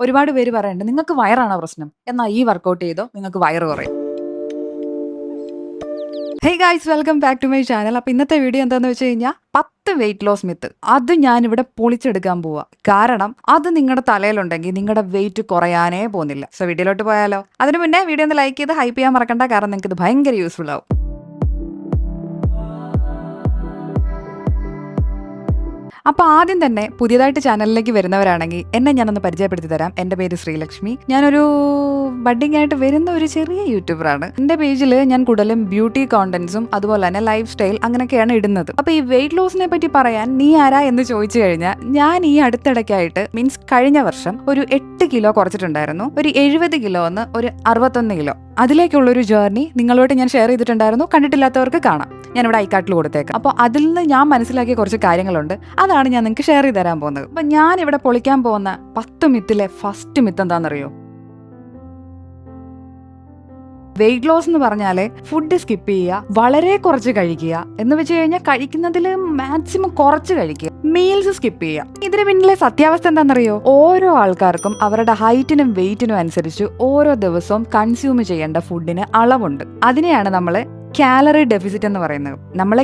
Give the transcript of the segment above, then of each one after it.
ഒരുപാട് പേര് പറയുന്നുണ്ട് നിങ്ങൾക്ക് വയറാണോ പ്രശ്നം, എന്നാൽ ഈ വർക്കൗട്ട് ചെയ്തോ നിങ്ങൾക്ക് വയറ് കുറയും. Hey guys, welcome back to my channel. അപ്പോൾ ഇന്നത്തെ വീഡിയോ എന്താണെന്ന് വെച്ച് കഴിഞ്ഞാൽ 10 വെയിറ്റ് ലോസ് മിത്ത്. അത് ഞാനിവിടെ പൊളിച്ചെടുക്കാൻ പോവാ. കാരണം അത് നിങ്ങളുടെ തലയിലുണ്ടെങ്കിൽ നിങ്ങളുടെ വെയിറ്റ് കുറയാനേ പോകുന്നില്ല. സോ വീഡിയോയിലോട്ട് പോയാലോ? അതിന് മുന്നേ വീഡിയോ ഒന്ന് ലൈക്ക് ചെയ്ത് ഹൈപ്പ് ചെയ്യാൻ മറക്കണ്ട, കാരണം നിങ്ങൾക്ക് ഇത് ഭയങ്കര യൂസ്ഫുൾ ആവും. അപ്പോൾ ആദ്യം തന്നെ പുതിയതായിട്ട് ചാനലിലേക്ക് വരുന്നവരാണെങ്കിൽ എന്നെ ഞാനൊന്ന് പരിചയപ്പെടുത്തി തരാം. എൻ്റെ പേര് ശ്രീലക്ഷ്മി. ഞാനൊരു ബഡ്ഡിംഗ് ആയിട്ട് വരുന്ന ഒരു ചെറിയ യൂട്യൂബറാണ്. എൻ്റെ പേജിൽ ഞാൻ കൂടുതലും ബ്യൂട്ടി കോണ്ടന്റ്സും അതുപോലെ തന്നെ ലൈഫ് സ്റ്റൈൽ അങ്ങനെയൊക്കെയാണ് ഇടുന്നത്. അപ്പോൾ ഈ വെയിറ്റ് ലോസിനെ പറ്റി പറയാൻ നീ ആരാ എന്ന് ചോദിച്ചു കഴിഞ്ഞാൽ, ഞാൻ ഈ അടുത്തിടയ്ക്കായിട്ട് മീൻസ് കഴിഞ്ഞ വർഷം ഒരു 8 കിലോ കുറച്ചിട്ടുണ്ടായിരുന്നു. ഒരു 70 കിലോ എന്ന് ഒരു 61 കിലോ അതിലേക്കുള്ളൊരു ജേർണി നിങ്ങളോട് ഞാൻ ഷെയർ ചെയ്തിട്ടുണ്ടായിരുന്നു. കണ്ടിട്ടില്ലാത്തവർക്ക് കാണാം, ഞാനിവിടെ ഐക്കാർട്ടിൽ കൊടുത്തേക്കാം. അപ്പോൾ അതിൽ നിന്ന് ഞാൻ മനസ്സിലാക്കിയ കുറച്ച് കാര്യങ്ങളുണ്ട്, അതാണ് ഞാൻ നിങ്ങൾക്ക് ഷെയർ ചെയ്ത് തരാൻ പോകുന്നത്. അപ്പം ഞാൻ ഇവിടെ പൊളിക്കാൻ പോകുന്ന 10 മിത്തിലെ ഫസ്റ്റ് മിത്ത് എന്താണെന്നറിയോ? വെയിറ്റ് ലോസ് എന്ന് പറഞ്ഞാൽ ഫുഡ് സ്കിപ്പ് ചെയ്യുക, വളരെ കുറച്ച് കഴിക്കുക, എന്ന് വെച്ച് കഴിഞ്ഞാൽ കഴിക്കുന്നതിൽ മാക്സിമം കുറച്ച് കഴിക്കുക, മീൽസ് സ്കിപ്പ് ചെയ്യുക. ഇതിന് പിന്നിലെ സത്യാവസ്ഥ എന്താണെന്നറിയോ? ഓരോ ആൾക്കാർക്കും അവരുടെ ഹൈറ്റിനും വെയിറ്റിനും അനുസരിച്ച് ഓരോ ദിവസവും കൺസ്യൂം ചെയ്യേണ്ട ഫുഡിന് അളവുണ്ട്. അതിനെയാണ് നമ്മൾ കാലറി ഡെഫിസിറ്റ് എന്ന് പറയുന്നത്. നമ്മളെ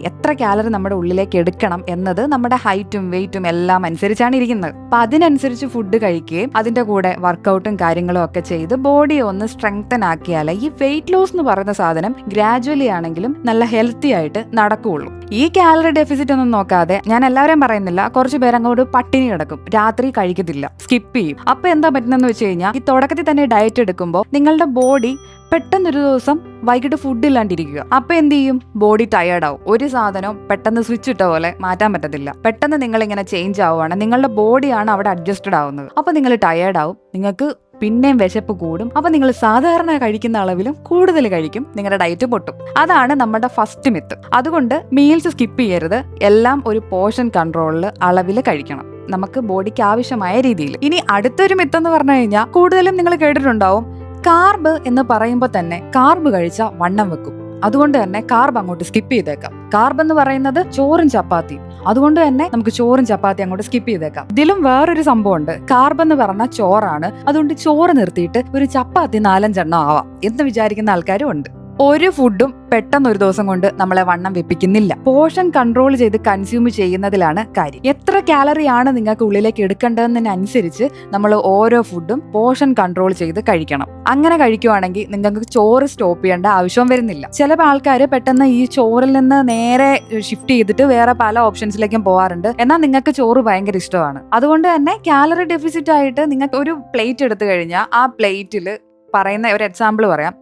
എത്ര കാലറി നമ്മുടെ ഉള്ളിലേക്ക് എടുക്കണം എന്നത് നമ്മുടെ ഹൈറ്റും വെയിറ്റും എല്ലാം അനുസരിച്ചാണ് ഇരിക്കുന്നത്. അപ്പൊ അതിനനുസരിച്ച് ഫുഡ് കഴിക്കുകയും അതിന്റെ കൂടെ വർക്കൗട്ടും കാര്യങ്ങളും ഒക്കെ ചെയ്ത് ബോഡിയെ ഒന്ന് സ്ട്രെങ്തൻ ആക്കിയാലേ ഈ വെയിറ്റ് ലോസ് എന്ന് പറയുന്ന സാധനം ഗ്രാജുവലി ആണെങ്കിലും നല്ല ഹെൽത്തി ആയിട്ട് നടക്കുകയുള്ളൂ. ഈ കാലറി ഡെഫിസിറ്റ് ഒന്നും നോക്കാതെ, ഞാൻ എല്ലാവരെയും പറയുന്നില്ല, കുറച്ച് പേരങ്ങോട്ട് പട്ടിണി കിടക്കും, രാത്രി കഴിക്കത്തില്ല, സ്കിപ്പ് ചെയ്യും. അപ്പൊ എന്താ പറ്റുന്നതെന്ന് വെച്ച് കഴിഞ്ഞാൽ, ഈ തുടക്കത്തിൽ തന്നെ ഡയറ്റ് എടുക്കുമ്പോൾ നിങ്ങളുടെ ബോഡി പെട്ടെന്നൊരു ദിവസം വൈകിട്ട് ഫുഡ് ഇല്ലാണ്ടിരിക്കുക. അപ്പൊ എന്ത് ചെയ്യും? ബോഡി ടയേർഡ് ആവും. ഒരു സാധനവും പെട്ടെന്ന് സ്വിച്ച് ഇട്ട പോലെ മാറ്റാൻ പറ്റത്തില്ല. പെട്ടെന്ന് നിങ്ങൾ ഇങ്ങനെ ചേഞ്ച് ആവുകയാണ്, നിങ്ങളുടെ ബോഡിയാണ് അവിടെ അഡ്ജസ്റ്റഡ് ആവുന്നത്. അപ്പൊ നിങ്ങൾ ടയേർഡ് ആവും, നിങ്ങൾക്ക് പിന്നെയും വിശപ്പ് കൂടും. അപ്പൊ നിങ്ങൾ സാധാരണ കഴിക്കുന്ന അളവിലും കൂടുതൽ കഴിക്കും, നിങ്ങളുടെ ഡയറ്റ് പൊട്ടും. അതാണ് നമ്മുടെ ഫസ്റ്റ് മിത്ത്. അതുകൊണ്ട് മീൽസ് സ്കിപ്പ് ചെയ്യരുത്, എല്ലാം ഒരു പോർഷൻ കൺട്രോളിൽ അളവിൽ കഴിക്കണം, നമുക്ക് ബോഡിക്ക് ആവശ്യമായ രീതിയിൽ. ഇനി അടുത്തൊരു മിത്ത് എന്ന് പറഞ്ഞു കഴിഞ്ഞാൽ, കൂടുതലും നിങ്ങൾ കേട്ടിട്ടുണ്ടാവും, കാർബ് എന്ന് പറയുമ്പോൾ തന്നെ കാർബ് കഴിച്ചാൽ വണ്ണം വെക്കും, അതുകൊണ്ട് തന്നെ കാർബ് അങ്ങോട്ട് സ്കിപ്പ് ചെയ്തേക്കാം. കാർബ് എന്ന് പറയുന്നത് ചോറും ചപ്പാത്തിയും, അതുകൊണ്ട് തന്നെ നമുക്ക് ചോറും ചപ്പാത്തി അങ്ങോട്ട് സ്കിപ്പ് ചെയ്തേക്കാം. ഇതിലും വേറൊരു സംഭവം ഉണ്ട്. കാർബ് എന്ന് പറഞ്ഞാൽ ചോറാണ്, അതുകൊണ്ട് ചോറ് നിർത്തിയിട്ട് ഒരു ചപ്പാത്തി 4-5 എണ്ണം ആവാം എന്ന് വിചാരിക്കുന്ന ആൾക്കാരും ഉണ്ട്. ഒരു ഫുഡും പെട്ടെന്ന് ഒരു ദിവസം കൊണ്ട് നമ്മളെ വണ്ണം വെപ്പിക്കുന്നില്ല. പോർഷൻ കൺട്രോൾ ചെയ്ത് കൺസ്യൂം ചെയ്യുന്നതിലാണ് കാര്യം. എത്ര കാലറിയാണ് നിങ്ങൾക്ക് ഉള്ളിലേക്ക് എടുക്കേണ്ടതെന്നനുസരിച്ച് നമ്മൾ ഓരോ ഫുഡും പോർഷൻ കൺട്രോൾ ചെയ്ത് കഴിക്കണം. അങ്ങനെ കഴിക്കുവാണെങ്കിൽ നിങ്ങൾക്ക് ചോറ് സ്റ്റോപ്പ് ചെയ്യേണ്ട ആവശ്യം വരുന്നില്ല. ചില ആൾക്കാർ പെട്ടെന്ന് ഈ ചോറിൽ നിന്ന് നേരെ ഷിഫ്റ്റ് ചെയ്തിട്ട് വേറെ പല ഓപ്ഷൻസിലേക്കും പോകാറുണ്ട്. എന്നാൽ നിങ്ങൾക്ക് ചോറ് ഭയങ്കര ഇഷ്ടമാണ്. അതുകൊണ്ട് തന്നെ കാലറി ഡെഫിസിറ്റ് ആയിട്ട് നിങ്ങൾക്ക് ഒരു പ്ലേറ്റ് എടുത്തു കഴിഞ്ഞാൽ ആ പ്ലേറ്റിൽ പറയുന്ന ഒരു എക്സാമ്പിൾ പറയാം.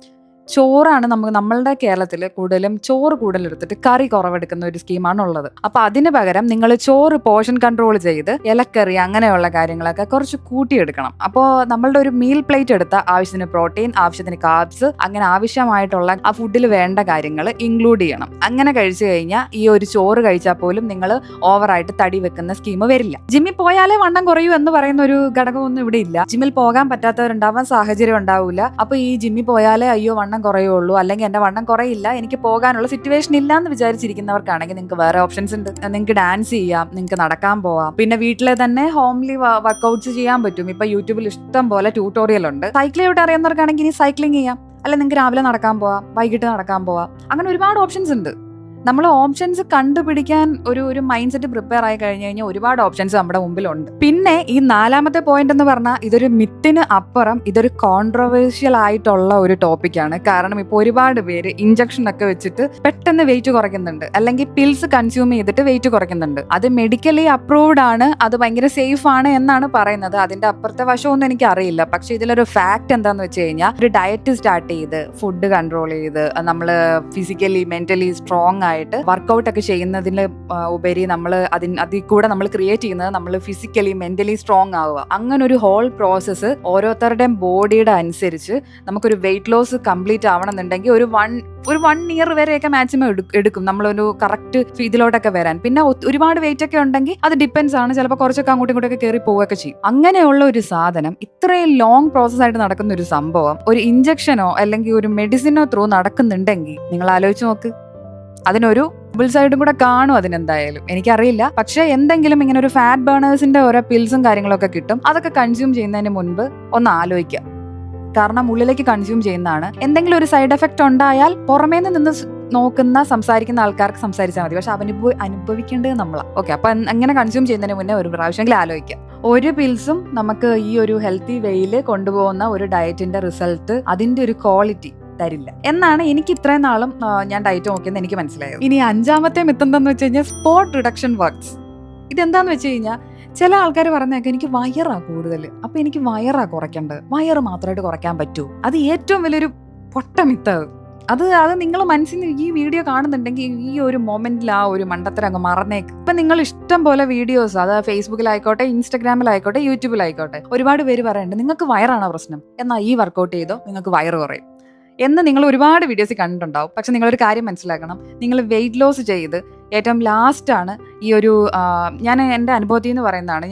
ചോറാണ് നമ്മളുടെ കേരളത്തിൽ കൂടുതലും ചോറ് കൂടുതലെടുത്തിട്ട് കറി കുറവെടുക്കുന്ന ഒരു സ്കീമാണ് ഉള്ളത്. അപ്പൊ അതിന് പകരം നിങ്ങൾ ചോറ് പോർഷൻ കൺട്രോൾ ചെയ്ത് ഇലക്കറി അങ്ങനെയുള്ള കാര്യങ്ങളൊക്കെ കുറച്ച് കൂട്ടിയെടുക്കണം. അപ്പോൾ നമ്മളുടെ ഒരു മീൽ പ്ലേറ്റ് എടുത്ത ആവശ്യത്തിന് പ്രോട്ടീൻ, ആവശ്യത്തിന് കാർബ്സ്, അങ്ങനെ ആവശ്യമായിട്ടുള്ള ആ ഫുഡിൽ വേണ്ട കാര്യങ്ങൾ ഇൻക്ലൂഡ് ചെയ്യണം. അങ്ങനെ കഴിച്ചു കഴിഞ്ഞാൽ ഈ ഒരു ചോറ് കഴിച്ചാൽ പോലും നിങ്ങൾ ഓവറായിട്ട് തടി വെക്കുന്ന സ്കീം വരില്ല. ജിമ്മിൽ പോയാലേ വണ്ണം കുറയൂ എന്ന് പറയുന്ന ഒരു ഘടകമൊന്നും ഇവിടെ ഇല്ല. ജിമ്മിൽ പോകാൻ പറ്റാത്തവരുണ്ടാവാൻ സാഹചര്യം ഉണ്ടാവില്ല. അപ്പൊ ഈ ജിമ്മിൽ പോയാലേ അയ്യോ വണ്ണം കുറയുള്ളൂ, അല്ലെങ്കിൽ എന്റെ വണ്ണം കുറയില്ല, എനിക്ക് പോകാനുള്ള സിറ്റുവേഷൻ ഇല്ല എന്ന് വിചാരിച്ചിരിക്കുന്നവർക്കാണെങ്കിൽ നിങ്ങൾക്ക് വേറെ ഓപ്ഷൻസ് ഉണ്ട്. നിങ്ങൾക്ക് ഡാൻസ് ചെയ്യാം, നിങ്ങൾക്ക് നടക്കാൻ പോവാം, പിന്നെ വീട്ടിലെ തന്നെ ഹോംലി വർക്കൗട്ട്സ് ചെയ്യാൻ പറ്റും. ഇപ്പൊ യൂട്യൂബിൽ ഇഷ്ടം പോലെ ട്യൂട്ടോറിയൽ ഉണ്ട്. സൈക്കിൾ ചവിട്ട് അറിയുന്നവർക്കാണെങ്കിൽ ഇനി സൈക്ലിംഗ് ചെയ്യാം, അല്ല നിങ്ങൾക്ക് രാവിലെ നടക്കാൻ പോവാം, വൈകിട്ട് നടക്കാൻ പോവാം, അങ്ങനെ ഒരുപാട് ഓപ്ഷൻസ് ഉണ്ട്. നമ്മൾ ഓപ്ഷൻസ് കണ്ടുപിടിക്കാൻ ഒരു മൈൻഡ് സെറ്റ് പ്രിപ്പയർ ആയി കഴിഞ്ഞു കഴിഞ്ഞാൽ ഒരുപാട് ഓപ്ഷൻസ് നമ്മുടെ മുമ്പിലുണ്ട്. പിന്നെ ഈ 4ാമത്തെ പോയിന്റ് എന്ന് പറഞ്ഞാൽ, ഇതൊരു മിത്തിന് അപ്പുറം ഇതൊരു കോൺട്രവേഴ്ഷ്യൽ ആയിട്ടുള്ള ഒരു ടോപ്പിക്കാണ്. കാരണം ഇപ്പോൾ ഒരുപാട് പേര് ഇഞ്ചക്ഷൻ ഒക്കെ വെച്ചിട്ട് പെട്ടെന്ന് വെയിറ്റ് കുറയ്ക്കുന്നുണ്ട്, അല്ലെങ്കിൽ പിൽസ് കൺസ്യൂം ചെയ്തിട്ട് വെയിറ്റ് കുറയ്ക്കുന്നുണ്ട്. അത് മെഡിക്കലി അപ്രൂവ്ഡ് ആണ്, അത് ഭയങ്കര സേഫ് ആണ് എന്നാണ് പറയുന്നത്. അതിന്റെ അപ്പുറത്തെ വശമൊന്നും എനിക്ക് അറിയില്ല. പക്ഷെ ഇതിലൊരു ഫാക്ട് എന്താന്ന് വെച്ച് കഴിഞ്ഞാൽ, ഒരു ഡയറ്റ് സ്റ്റാർട്ട് ചെയ്ത് ഫുഡ് കൺട്രോൾ ചെയ്ത് നമ്മൾ ഫിസിക്കലി മെന്റലി സ്ട്രോങ് ആയിട്ട് വർക്കൗട്ട് ഒക്കെ ചെയ്യുന്നതിന് ഉപരി നമ്മൾ അതിൽ കൂടെ നമ്മൾ ക്രിയേറ്റ് ചെയ്യുന്നത് നമ്മൾ ഫിസിക്കലി മെന്റലി സ്ട്രോങ് ആവുക. അങ്ങനെ ഒരു ഹോൾ പ്രോസസ്സ് ഓരോരുത്തരുടെയും ബോഡിയുടെ അനുസരിച്ച് നമുക്കൊരു വെയിറ്റ് ലോസ് കംപ്ലീറ്റ് ആവണമെന്നുണ്ടെങ്കിൽ ഒരു 1 ഇയർ വരെയൊക്കെ മാക്സിമം എടുക്കും നമ്മളൊരു കറക്റ്റ് ഇതിലോട്ടൊക്കെ വരാൻ. പിന്നെ ഒരുപാട് വെയിറ്റ് ഒക്കെ ഉണ്ടെങ്കിൽ അത് ഡിപ്പെൻസ് ആണ്, ചിലപ്പോൾ കുറച്ചൊക്കെ അങ്ങോട്ടും ഇങ്ങോട്ടൊക്കെ കയറി പോവുകയൊക്കെ ചെയ്യും. അങ്ങനെയുള്ള ഒരു സാധനം, ഇത്രയും ലോങ് പ്രോസസ് ആയിട്ട് നടക്കുന്ന ഒരു സംഭവം ഒരു ഇഞ്ചക്ഷനോ അല്ലെങ്കിൽ ഒരു മെഡിസിനോ ത്രൂ നടക്കുന്നുണ്ടെങ്കിൽ നിങ്ങൾ ആലോചിച്ച് നോക്ക്. അതിനൊരു ഡബിൾ സൈഡും കൂടെ കാണും അതിനെന്തായാലും, എനിക്കറിയില്ല. പക്ഷെ എന്തെങ്കിലും ഇങ്ങനെ ഒരു ഫാറ്റ് ബേണേഴ്സിന്റെ ഓരോ പിൽസും കാര്യങ്ങളൊക്കെ കിട്ടും. അതൊക്കെ കൺസ്യൂം ചെയ്യുന്നതിന് മുൻപ് ഒന്ന് ആലോചിക്കുക. കാരണം ഉള്ളിലേക്ക് കൺസ്യൂം ചെയ്യുന്നതാണ്. എന്തെങ്കിലും ഒരു സൈഡ് എഫക്ട് ഉണ്ടായാൽ പുറമേ നിന്ന് നോക്കുന്ന സംസാരിക്കുന്ന ആൾക്കാർക്ക് സംസാരിച്ചാൽ മതി. പക്ഷെ അനുഭവിക്കേണ്ടത് നമ്മളാണ്. ഓക്കെ, അപ്പൊ അങ്ങനെ കൺസ്യൂം ചെയ്യുന്നതിന് മുന്നേ ഒരു പ്രാവശ്യമെങ്കിലും ആലോചിക്കാം. ഒരു പിൽസും നമുക്ക് ഈ ഒരു ഹെൽത്തി വേയിൽ കൊണ്ടുപോകുന്ന ഒരു ഡയറ്റിന്റെ റിസൾട്ട്, അതിന്റെ ഒരു ക്വാളിറ്റി തരില്ല എന്നാണ് എനിക്ക് ഇത്രയും നാളും ഞാൻ ഡയറ്റ് നോക്കിയെന്ന് എനിക്ക് മനസ്സിലായത്. ഇനി 5ാമത്തെ മിത്ത് എന്താന്ന് വെച്ച് കഴിഞ്ഞാൽ സ്പോട്ട് റിഡക്ഷൻ വർക്ക്സ്. ഇതെന്താന്ന് വെച്ച് കഴിഞ്ഞാൽ ചില ആൾക്കാർ പറഞ്ഞേക്കാം എനിക്ക് വയറാ കൂടുതൽ, അപ്പൊ എനിക്ക് വയറാ കുറയ്ക്കേണ്ടത്, വയറ് മാത്രമായിട്ട് കുറയ്ക്കാൻ പറ്റൂ. അത് ഏറ്റവും വലിയൊരു പൊട്ട മിത്ത്. അത് നിങ്ങൾ മനസ്സിൽ ഈ വീഡിയോ കാണുന്നുണ്ടെങ്കിൽ ഈ ഒരു മൊമെന്റിൽ ആ ഒരു മണ്ടത്തരം അങ്ങ് മറന്നേക്ക്. ഇപ്പൊ നിങ്ങൾ ഇഷ്ടം പോലെ വീഡിയോസ്, അത് ഫേസ്ബുക്കിലായിക്കോട്ടെ, ഇൻസ്റ്റഗ്രാമിലായിക്കോട്ടെ, യൂട്യൂബിലായിക്കോട്ടെ, ഒരുപാട് പേര് പറയുന്നുണ്ട് നിങ്ങൾക്ക് വയറാണോ പ്രശ്നം, എന്നാൽ ഈ വർക്കൗട്ട് ചെയ്തോ നിങ്ങൾക്ക് വയറ് കുറയും എന്ന് നിങ്ങൾ ഒരുപാട് വീഡിയോസ് കണ്ടിട്ടുണ്ടാവും. പക്ഷെ നിങ്ങളൊരു കാര്യം മനസ്സിലാക്കണം, നിങ്ങൾ വെയിറ്റ് ലോസ് ചെയ്ത് ഏറ്റവും ലാസ്റ്റാണ് ഈ ഒരു ഞാൻ എൻ്റെ അനുഭവത്തിൽ നിന്ന് പറയുന്നതാണ്.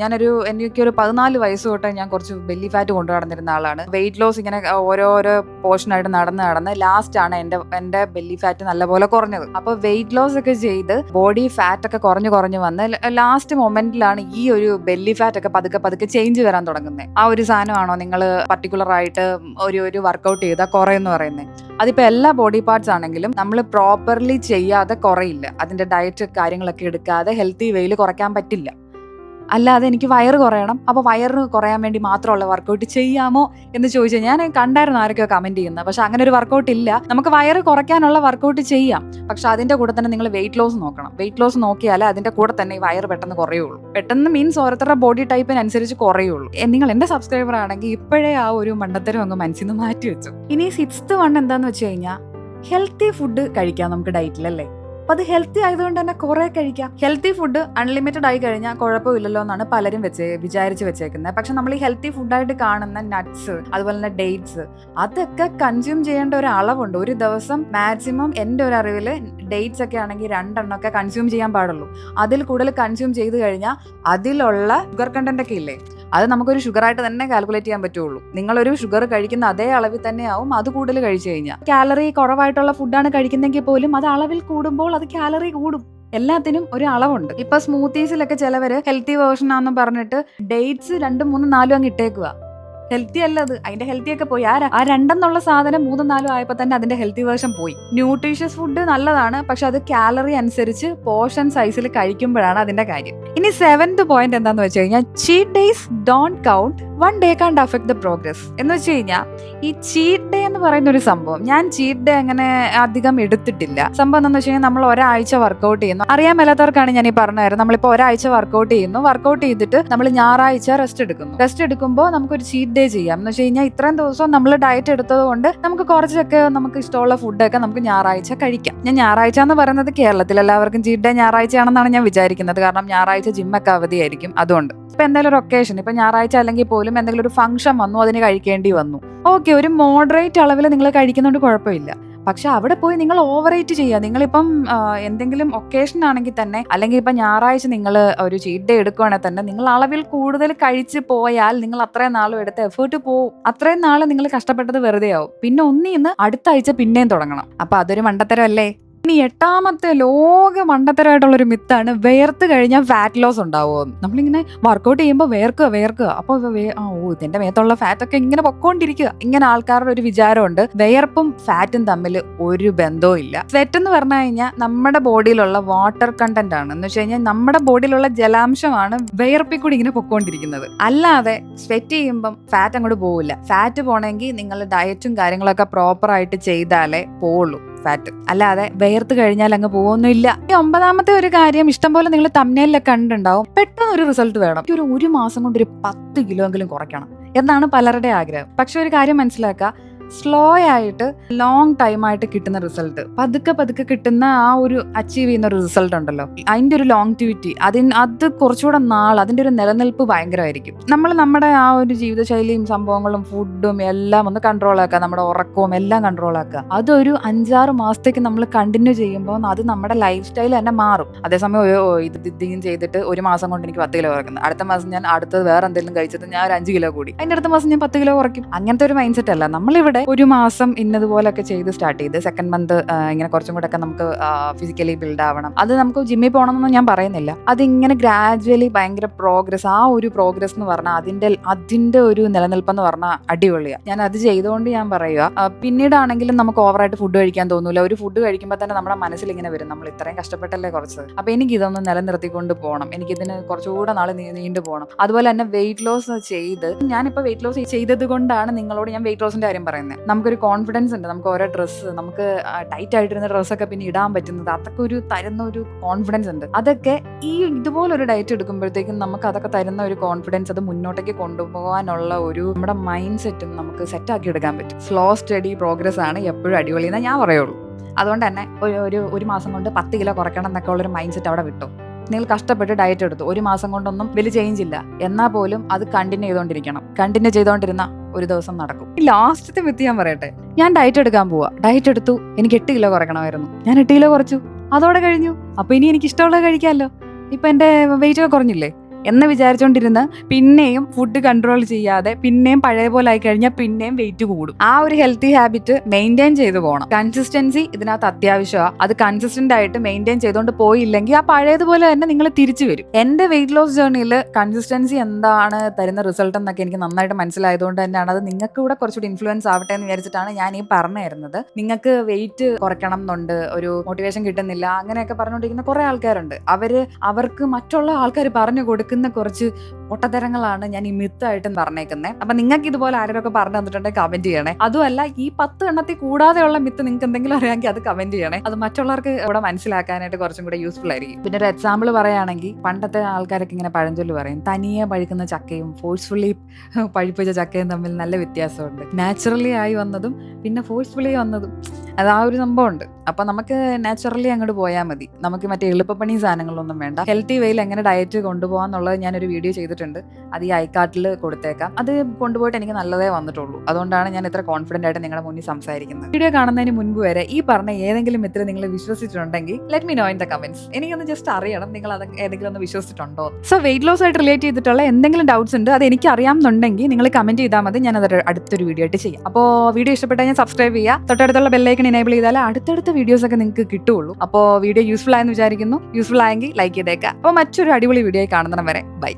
എനിക്കൊരു 14 വയസ്സ് തൊട്ട് ഞാൻ കുറച്ച് ബെല്ലി ഫാറ്റ് കൊണ്ടു നടന്നിരുന്ന ആളാണ്. വെയിറ്റ് ലോസ് ഇങ്ങനെ ഓരോരോ പോർഷനായിട്ട് നടന്ന് ലാസ്റ്റാണ് എൻ്റെ ബെല്ലി ഫാറ്റ് നല്ലപോലെ കുറഞ്ഞത്. അപ്പോൾ വെയിറ്റ് ലോസ് ഒക്കെ ചെയ്ത് ബോഡി ഫാറ്റ് ഒക്കെ കുറഞ്ഞു വന്ന് ലാസ്റ്റ് മൊമെന്റിലാണ് ഈ ഒരു ബെല്ലി ഫാറ്റ് ഒക്കെ പതുക്കെ ചേഞ്ച് വരാൻ തുടങ്ങുന്നത്. ആ ഒരു സാധനമാണോ നിങ്ങൾ പർട്ടിക്കുലർ ആയിട്ട് ഒരു വർക്കൗട്ട് ചെയ്താൽ കുറയെന്ന് പറയുന്നത്? അതിപ്പോ എല്ലാ ബോഡി പാർട്സ് ആണെങ്കിലും നമ്മൾ പ്രോപ്പർലി ചെയ്യാതെ കുറയില്ല. അതിന്റെ ഡയറ്റ് കാര്യങ്ങളൊക്കെ എടുക്കാതെ ഹെൽത്തി വേയിൽ കുറയ്ക്കാൻ പറ്റില്ല. അല്ലാതെ എനിക്ക് വയറ് കുറയണം, അപ്പോൾ വയറ് കുറയാൻ വേണ്ടി മാത്രമുള്ള വർക്കൗട്ട് ചെയ്യാമോ എന്ന് ചോദിച്ചാൽ ഞാൻ കണ്ടായിരുന്നു ആരൊക്കെയോ കമന്റ് ചെയ്യുന്നത്. പക്ഷെ അങ്ങനെ ഒരു വർക്കൗട്ട് ഇല്ല. നമുക്ക് വയറ് കുറയ്ക്കാനുള്ള വർക്കൗട്ട് ചെയ്യാം, പക്ഷെ അതിന്റെ കൂടെ തന്നെ നിങ്ങൾ വെയിറ്റ് ലോസ് നോക്കണം. വെയിറ്റ് ലോസ് നോക്കിയാലേ അതിന്റെ കൂടെ തന്നെ ഈ വയറ് പെട്ടെന്ന് കുറയുള്ളൂ. പെട്ടെന്ന് മീൻസ് ഓരോരുത്തരുടെ ബോഡി ടൈപ്പിനനുസരിച്ച് കുറയുള്ളൂ. നിങ്ങൾ എന്റെ സബ്സ്ക്രൈബർ ആണെങ്കിൽ ഇപ്പോഴേ ആ ഒരു മണ്ടത്തരം അങ്ങ് മനസ്സിൽ നിന്ന് മാറ്റി വെച്ചു. ഇനി 6th വൺ എന്താന്ന് വെച്ച് കഴിഞ്ഞാൽ ഹെൽത്തി ഫുഡ് കഴിക്കാം നമുക്ക് ഡയറ്റിലല്ലേ. അപ്പൊ അത് ഹെൽത്തി ആയതുകൊണ്ട് തന്നെ കുറെ കഴിക്കാം. ഹെൽത്തി ഫുഡ് അൺലിമിറ്റഡ് ആയി കഴിഞ്ഞാൽ കുഴപ്പമില്ലല്ലോ എന്നാണ് പലരും വിചാരിച്ച് വെച്ചേക്കുന്നത്. പക്ഷെ നമ്മൾ ഈ ഹെൽത്തി ഫുഡായിട്ട് കാണുന്ന നട്ട്സ്, അതുപോലെ തന്നെ ഡേറ്റ്സ്, അതൊക്കെ കൺസ്യൂം ചെയ്യേണ്ട ഒരു അളവുണ്ട്. ഒരു ദിവസം മാക്സിമം എൻ്റെ ഒരു അറിവിൽ ഡേറ്റ്സ് ഒക്കെ ആണെങ്കിൽ 2 എണ്ണമൊക്കെ കൺസ്യൂം ചെയ്യാൻ പാടുള്ളൂ. അതിൽ കൂടുതൽ കൺസ്യൂം ചെയ്ത് കഴിഞ്ഞാൽ അതിലുള്ള ഷുഗർ കണ്ടന്റ് ഒക്കെ ഇല്ലേ, അത് നമുക്കൊരു ഷുഗറായിട്ട് തന്നെ കാൽക്കുലേറ്റ് ചെയ്യാൻ പറ്റുള്ളൂ. നിങ്ങളൊരു ഷുഗർ കഴിക്കുന്ന അതേ അളവിൽ തന്നെ ആവും അത് കൂടുതൽ കഴിച്ചു കഴിഞ്ഞാൽ. കാലറി കുറവായിട്ടുള്ള ഫുഡാണ് കഴിക്കുന്നെങ്കിൽ പോലും അത് അളവിൽ കൂടുമ്പോൾ അത് കാലറി കൂടും. എല്ലാത്തിനും ഒരു അളവുണ്ട്. ഇപ്പൊ സ്മൂത്തീസിലൊക്കെ ചിലവര് ഹെൽത്തി വേർഷൻ ആണെന്ന് പറഞ്ഞിട്ട് ഡേറ്റ്സ് 2, 3, 4 അങ്ങ് ഇട്ടേക്കുക. ഹെൽത്തി അല്ല അത്. അതിന്റെ ഹെൽത്തി ഒക്കെ പോയി. ആ 2 എന്നുള്ള സാധനം 3, 4 ആയപ്പോ തന്നെ അതിന്റെ ഹെൽത്തി വേർഷൻ പോയി. ന്യൂട്രീഷ്യസ് ഫുഡ് നല്ലതാണ്, പക്ഷെ അത് കാലറി അനുസരിച്ച് പോർഷൻ സൈസിൽ കഴിക്കുമ്പോഴാണ് അതിന്റെ കാര്യം. ഇനി 7th പോയിന്റ് എന്താന്ന് വെച്ച് കഴിഞ്ഞാൽ cheat days don't count, 1 day can't affect the progress. എന്ന് വെച്ച് കഴിഞ്ഞാൽ ഈ ചീറ്റ് ഡേ എന്ന് പറയുന്ന ഒരു സംഭവം, ഞാൻ ചീറ്റ് ഡേ അങ്ങനെ അധികം എടുത്തിട്ടില്ല. സംഭവം എന്താണെന്ന് വെച്ച് കഴിഞ്ഞാൽ നമ്മൾ ഒരാഴ്ച വർക്കൗട്ട് ചെയ്യുന്നു. അറിയാൻ മേലാത്തവർക്കാണ് ഞാൻ ഈ പറഞ്ഞത്. നമ്മളിപ്പോൾ ഒരാഴ്ച വർക്കൗട്ട് ചെയ്യുന്നു, വർക്കൗട്ട് ചെയ്തിട്ട് നമ്മൾ ഞായറാഴ്ച റെസ്റ്റ് എടുക്കുമ്പോൾ നമുക്കൊരു ചീറ്റ് ഡേ ചെയ്യാം. എന്ന് വെച്ച് കഴിഞ്ഞാൽ ഇത്രയും ദിവസം നമ്മൾ ഡയറ്റ് എടുത്തത് കൊണ്ട് നമുക്ക് കുറച്ചൊക്കെ നമുക്ക് ഇഷ്ടമുള്ള ഫുഡൊക്കെ നമുക്ക് ഞായറാഴ്ച കഴിക്കാം. ഞാൻ ഞായറാഴ്ച എന്ന് പറയുന്നത് കേരളത്തിൽ എല്ലാവർക്കും ചീറ്റ് ഡേ ഞായറാഴ്ചയാണെന്നാണ് ഞാൻ വിചാരിക്കുന്നത്. കാരണം ഞായറാഴ്ച ജിമ്മൊക്കെ അവധിയായിരിക്കും. അതുകൊണ്ട് ഇപ്പൊ എന്തെങ്കിലും ഒരു ഒക്കേഷൻ, ഇപ്പൊ ഞായറാഴ്ച അല്ലെങ്കിൽ പോലും എന്തെങ്കിലും ഒരു ഫംഗ്ഷൻ വന്നു, അതിന് കഴിക്കേണ്ടി വന്നു, ഓക്കെ, ഒരു മോഡറേറ്റ് അളവിൽ നിങ്ങൾ കഴിക്കുന്നുണ്ട്, കുഴപ്പമില്ല. പക്ഷെ അവിടെ പോയി നിങ്ങൾ ഓവർ ഈറ്റ് ചെയ്യുക. നിങ്ങളിപ്പം എന്തെങ്കിലും ഒക്കേഷൻ ആണെങ്കിൽ തന്നെ, അല്ലെങ്കിൽ ഇപ്പം ഞായറാഴ്ച നിങ്ങൾ ഒരു ചീറ്റ് ഡേ എടുക്കുകയാണെങ്കിൽ തന്നെ നിങ്ങൾ അളവിൽ കൂടുതൽ കഴിച്ച് പോയാൽ നിങ്ങൾ അത്രയും നാളും എടുത്ത എഫേർട്ട് പോവും. അത്രയും നാൾ നിങ്ങൾ കഷ്ടപ്പെട്ടത് വെറുതെ ആവും. പിന്നെ ഒന്നിന്ന് അടുത്ത ആഴ്ച പിന്നെയും തുടങ്ങണം. അപ്പൊ അതൊരു മണ്ടത്തരം അല്ലേ? ഇനി 8ാമത്തെ ലോക മണ്ടത്തരമായിട്ടുള്ളൊരു മിത്താണ് വേർത്ത് കഴിഞ്ഞാൽ ഫാറ്റ് ലോസ് ഉണ്ടാവുമെന്ന്. നമ്മളിങ്ങനെ വർക്കൗട്ട് ചെയ്യുമ്പോൾ വേർക്കുക അപ്പോൾ ഇതിന്റെ മേത്തുള്ള ഫാറ്റ് ഒക്കെ ഇങ്ങനെ പൊക്കോണ്ടിരിക്കുക. ഇങ്ങനെ ആൾക്കാരുടെ ഒരു വിചാരമുണ്ട് വേർപ്പും ഫാറ്റും തമ്മിൽ ഒരു ബന്ധവും ഇല്ല. സ്വെറ്റ് എന്ന് പറഞ്ഞു കഴിഞ്ഞാൽ നമ്മുടെ ബോഡിയിലുള്ള വാട്ടർ കണ്ടന്റ് ആണ്. എന്ന് വെച്ച് കഴിഞ്ഞാൽ നമ്മുടെ ബോഡിയിലുള്ള ജലാംശമാണ് വേർപ്പിൽ കൂടി ഇങ്ങനെ പൊക്കോണ്ടിരിക്കുന്നത്. അല്ലാതെ സ്വെറ്റ് ചെയ്യുമ്പം ഫാറ്റ് അങ്ങോട്ട് പോവില്ല. ഫാറ്റ് പോണെങ്കിൽ നിങ്ങൾ ഡയറ്റും കാര്യങ്ങളൊക്കെ പ്രോപ്പർ ആയിട്ട് ചെയ്താലേ പോവുള്ളൂ ഫാറ്റ്. അല്ലാതെ വേർത്ത് കഴിഞ്ഞാൽ അങ്ങ് പോകുന്നില്ല. 9ാമത്തെ ഒരു കാര്യം, ഇഷ്ടംപോലെ നിങ്ങൾ തംബ്നെയിലൊക്കെ കണ്ടിട്ടുണ്ടാവും, പെട്ടെന്ന് ഒരു റിസൾട്ട് വേണം. ഒരു മാസം കൊണ്ട് ഒരു 10 കിലോ എങ്കിലും കുറയ്ക്കണം എന്നാണ് പലരുടെ ആഗ്രഹം. പക്ഷെ ഒരു കാര്യം മനസ്സിലാക്കുക, സ്ലോ ആയിട്ട് ലോങ് ടൈമായിട്ട് കിട്ടുന്ന റിസൾട്ട്, പതുക്കെ കിട്ടുന്ന ആ ഒരു അച്ചീവ് ചെയ്യുന്ന ഒരു റിസൾട്ട് ഉണ്ടല്ലോ, അതിന്റെ ഒരു ലോങ്റ്റിവിറ്റി, അത് കുറച്ചുകൂടെ നാൾ, അതിന്റെ ഒരു നിലനിൽപ്പ് ഭയങ്കരമായിരിക്കും. നമ്മൾ നമ്മുടെ ആ ഒരു ജീവിതശൈലിയും സംഭവങ്ങളും ഫുഡും എല്ലാം ഒന്ന് കൺട്രോൾ ആക്കുക, നമ്മുടെ ഉറക്കവും എല്ലാം കൺട്രോൾ ആക്കുക. അതൊരു 5-6 മാസത്തേക്ക് നമ്മൾ കണ്ടിന്യൂ ചെയ്യുമ്പോൾ അത് നമ്മുടെ ലൈഫ് സ്റ്റൈൽ തന്നെ മാറും. അതേസമയം ഇതും ചെയ്തിട്ട് ഒരു മാസം കൊണ്ട് എനിക്ക് 10 കിലോ കുറയ്ക്കുന്നത്, അടുത്ത മാസം ഞാൻ അടുത്തത് വേറെ എന്തെങ്കിലും കഴിച്ചിട്ട് ഞാൻ ഒരു 5 കിലോ കൂടി, അതിന്റെ അടുത്ത മാസം ഞാൻ 10 കിലോ കുറയ്ക്കും. അങ്ങനത്തെ ഒരു മൈൻഡ് സെറ്റ് അല്ല നമ്മളിവിടെ കൂടെ ഒരു മാസം ഇന്നതുപോലൊക്കെ ചെയ്ത് സ്റ്റാർട്ട് ചെയ്ത് സെക്കൻഡ് മന്ത് ഇങ്ങനെ കുറച്ചും കൂടെ ഒക്കെ നമുക്ക് ഫിസിക്കലി ബിൽഡ് ആവണം. അത് നമുക്ക് ജിമ്മിൽ പോകണമെന്നൊന്നും ഞാൻ പറയുന്നില്ല. അതിങ്ങനെ ഗ്രാജുവലി ഭയങ്കര പ്രോഗ്രസ്, ആ ഒരു പ്രോഗ്രസ് എന്ന് പറഞ്ഞാൽ അതിന്റെ ഒരു നിലനിൽപ്പെന്ന് പറഞ്ഞാൽ അടിപൊളിയാണ്. ഞാൻ അത് ചെയ്തുകൊണ്ട് ഞാൻ പറയുക. പിന്നീടാണെങ്കിലും നമുക്ക് ഓവറായിട്ട് ഫുഡ് കഴിക്കാൻ തോന്നൂല. ഒരു ഫുഡ് കഴിക്കുമ്പോൾ തന്നെ നമ്മുടെ മനസ്സിൽ ഇങ്ങനെ വരും, നമ്മൾ ഇത്രയും കഷ്ടപ്പെട്ടല്ലേ കുറച്ചത്, അപ്പൊ എനിക്ക് ഇതൊന്ന് നിലനിർത്തിക്കൊണ്ട് പോകണം, എനിക്കിതിന് കുറച്ചുകൂടെ നാളെ നീണ്ടു പോകണം. അതുപോലെ തന്നെ വെയിറ്റ് ലോസ് ചെയ്ത്, ഞാനിപ്പോൾ വെയിറ്റ് ലോസ് ചെയ്തത് കൊണ്ടാണ് നിങ്ങളോട് ഞാൻ വെയിറ്റ് ലോസിന്റെ കാര്യം പറയുന്നത്. നമുക്കൊരു കോൺഫിഡൻസ് ഉണ്ട്, നമുക്ക് ഓരോ ഡ്രസ്സ്, നമുക്ക് ടൈറ്റ് ആയിട്ടിരുന്ന ഡ്രസ്സൊക്കെ പിന്നെ ഇടാൻ പറ്റുന്നത്, അതൊക്കെ ഒരു തരുന്ന ഒരു കോൺഫിഡൻസ് ഉണ്ട്. അതൊക്കെ ഈ ഇതുപോലൊരു ഡയറ്റ് എടുക്കുമ്പോഴത്തേക്കും നമുക്ക് അതൊക്കെ തരുന്ന ഒരു കോൺഫിഡൻസ്, അത് മുന്നോട്ടേക്ക് കൊണ്ടുപോകാനുള്ള ഒരു നമ്മുടെ മൈൻഡ് സെറ്റും നമുക്ക് സെറ്റാക്കി എടുക്കാൻ പറ്റും. സ്ലോ സ്റ്റഡി പ്രോഗ്രസ് ആണ് എപ്പോഴും അടിപൊളി എന്നേ ഞാൻ പറയുള്ളൂ. അതുകൊണ്ട് തന്നെ ഒരു മാസം കൊണ്ട് 10 കിലോ കുറയ്ക്കണം എന്നൊക്കെ ഉള്ളൊരു മൈൻഡ് സെറ്റ് അവിടെ വിട്ടു. നിങ്ങൾ കഷ്ടപ്പെട്ട് ഡയറ്റ് എടുത്തു, ഒരു മാസം കൊണ്ടൊന്നും വലിയ ചേഞ്ച് ഇല്ല, എന്നാൽ പോലും അത് കണ്ടിന്യൂ ചെയ്തുകൊണ്ടിരുന്ന ഒരു ദിവസം നടക്കും. ഈ ലാസ്റ്റത്തെ വിത്ത് ഞാൻ പറയട്ടെ. ഞാൻ ഡയറ്റ് എടുക്കാൻ പോവാ, ഡയറ്റ് എടുത്തു, എനിക്ക് 8 കിലോ കുറയ്ക്കണമായിരുന്നു, ഞാൻ 8 കിലോ കുറച്ചു, അതോടെ കഴിഞ്ഞു. അപ്പൊ ഇനി എനിക്ക് ഇഷ്ടമുള്ളത് കഴിക്കാമല്ലോ. ഇപ്പൊ എന്റെ വെയിറ്റ് ഒക്കെ കുറഞ്ഞില്ലേ എന്ന് വിചാരിച്ചോണ്ടിരുന്ന് പിന്നെയും ഫുഡ് കൺട്രോൾ ചെയ്യാതെ പിന്നെയും പഴയ പോലെ ആയി കഴിഞ്ഞാൽ പിന്നെയും വെയിറ്റ് കൂടും. ആ ഒരു ഹെൽത്തി ഹാബിറ്റ് മെയിൻറ്റെയിൻ ചെയ്ത് പോകണം. കൺസിസ്റ്റൻസി ഇതിനകത്ത് അത്യാവശ്യമാണ്. അത് കൺസിസ്റ്റന്റ് ആയിട്ട് മെയിൻറ്റെയിൻ ചെയ്തുകൊണ്ട് പോയില്ലെങ്കിൽ ആ പഴയതുപോലെ തന്നെ നിങ്ങൾ തിരിച്ചു വരും. എന്റെ വെയിറ്റ് ലോസ് ജേർണിയിൽ കൺസിസ്റ്റൻസി എന്താണ് തരുന്ന റിസൾട്ട് എന്നൊക്കെ എനിക്ക് നന്നായിട്ട് മനസ്സിലായതുകൊണ്ട് തന്നെയാണ് അത് നിങ്ങൾക്ക് കൂടെ കുറച്ചുകൂടി ഇൻഫ്ലുവൻസ് ആവട്ടെ എന്ന് വിചാരിച്ചിട്ടാണ് ഞാൻ ഈ പറഞ്ഞു തരുന്നത്. നിങ്ങൾക്ക് വെയിറ്റ് കുറയ്ക്കണം എന്നുണ്ട്, ഒരു മോട്ടിവേഷൻ കിട്ടുന്നില്ല, അങ്ങനെയൊക്കെ പറഞ്ഞുകൊണ്ടിരിക്കുന്ന കുറെ ആൾക്കാരുണ്ട്. അവർക്ക് മറ്റുള്ള ആൾക്കാർ പറഞ്ഞു കൊടുക്കുന്ന കുറച്ച് പൊട്ടത്തരങ്ങളാണ് ഞാൻ ഈ മിത്തായിട്ടും പറഞ്ഞേക്കുന്നത്. അപ്പൊ നിങ്ങൾക്ക് ഇതുപോലെ ആരെയൊക്കെ പറഞ്ഞു തന്നിട്ടുണ്ടെങ്കിൽ കമന്റ് ചെയ്യണേ. അതുമല്ല, ഈ 10 എണ്ണത്തിൽ കൂടാതെയുള്ള മിത്ത് നിങ്ങൾക്ക് എന്തെങ്കിലും അറിയാമെങ്കിൽ അത് കമന്റ് ചെയ്യണേ. അത് മറ്റുള്ളവർക്ക് ഇവിടെ മനസ്സിലാക്കാനായിട്ട് കുറച്ചും കൂടെ യൂസ്ഫുൾ ആയിരിക്കും. പിന്നെ ഒരു എക്സാമ്പിൾ പറയുകയാണെങ്കിൽ, പണ്ടത്തെ ആൾക്കാരൊക്കെ ഇങ്ങനെ പഴഞ്ചൊല്ല് പറയും, തനിയെ പഴുക്കുന്ന ചക്കയും ഫോഴ്സ്ഫുള്ളി പഴുപ്പിച്ച ചക്കയും തമ്മിൽ നല്ല വ്യത്യാസമുണ്ട്. നാച്ചുറലി ആയി വന്നതും പിന്നെ ഫോഴ്സ്ഫുള്ളി വന്നതും, അത് ആ ഒരു സംഭവമുണ്ട്. അപ്പൊ നമുക്ക് നാച്ചുറലി അങ്ങോട്ട് പോയാൽ മതി. നമുക്ക് മറ്റേ എളുപ്പപ്പണി സാധനങ്ങളൊന്നും വേണ്ട. ഹെൽത്തി വേയിൽ എങ്ങനെ ഡയറ്റ് കൊണ്ടുപോകാന്നുള്ളത് ഞാനൊരു വീഡിയോ ചെയ്തിട്ടുണ്ട്. അത് ഈ ഐക്കാർട്ടിൽ കൊടുത്തേക്കാം. അത് കൊണ്ടുപോയിട്ട് എനിക്ക് നല്ലതേ വന്നിട്ടുള്ളൂ. അതുകൊണ്ടാണ് ഞാൻ ഇത്ര കോൺഫിഡന്റ് ആയിട്ട് നിങ്ങളുടെ മുന്നിൽ സംസാരിക്കുന്നത്. വീഡിയോ കാണുന്നതിന് മുൻപ് വരെ ഈ പറഞ്ഞ ഏതെങ്കിലും മിത്തിൽ നിങ്ങൾ വിശ്വസിച്ചിട്ടുണ്ടെങ്കിൽ let me know in the comments. എനിക്കൊന്ന് ജസ്റ്റ് അറിയണം നിങ്ങൾ അത് ഏതെങ്കിലും ഒന്ന് വിശ്വസിച്ചിട്ടുണ്ടോ. സോ വെയിറ്റ് ലോസ് ആയിട്ട് റിലേറ്റ് ചെയ്തിട്ടുള്ള എന്തെങ്കിലും ഡൗട്ട്സ് ഉണ്ട്, അത് എനിക്ക് അറിയാമെന്നുണ്ടെങ്കിൽ നിങ്ങൾ കമന്റ് ചെയ്താൽ മതി. ഞാൻ അത് അടുത്തൊരു വീഡിയോ ആയിട്ട് ചെയ്യാം. അപ്പോൾ വീഡിയോ ഇഷ്ടപ്പെട്ടാൽ ഞാൻ സബ്സ്ക്രൈബ് ചെയ്യുക, തൊട്ടടുത്തുള്ള ബെല്ലൈക്കൺ എനേബിൾ ചെയ്താൽ അടുത്തടുത്ത വീഡിയോസ് ഒക്കെ നിങ്ങൾക്ക് കിട്ടുള്ളൂ. അപ്പോൾ വീഡിയോ യൂസ്ഫുൾ ആയെന്ന് വിചാരിക്കുന്നു. യൂസ്ഫുൾ ആയെങ്കിൽ ലൈക്ക് ചെയ്തേക്കാം. അപ്പോൾ മറ്റൊരു അടിപൊളി വീഡിയോ കാണുന്നതിന് വരെ ബൈ.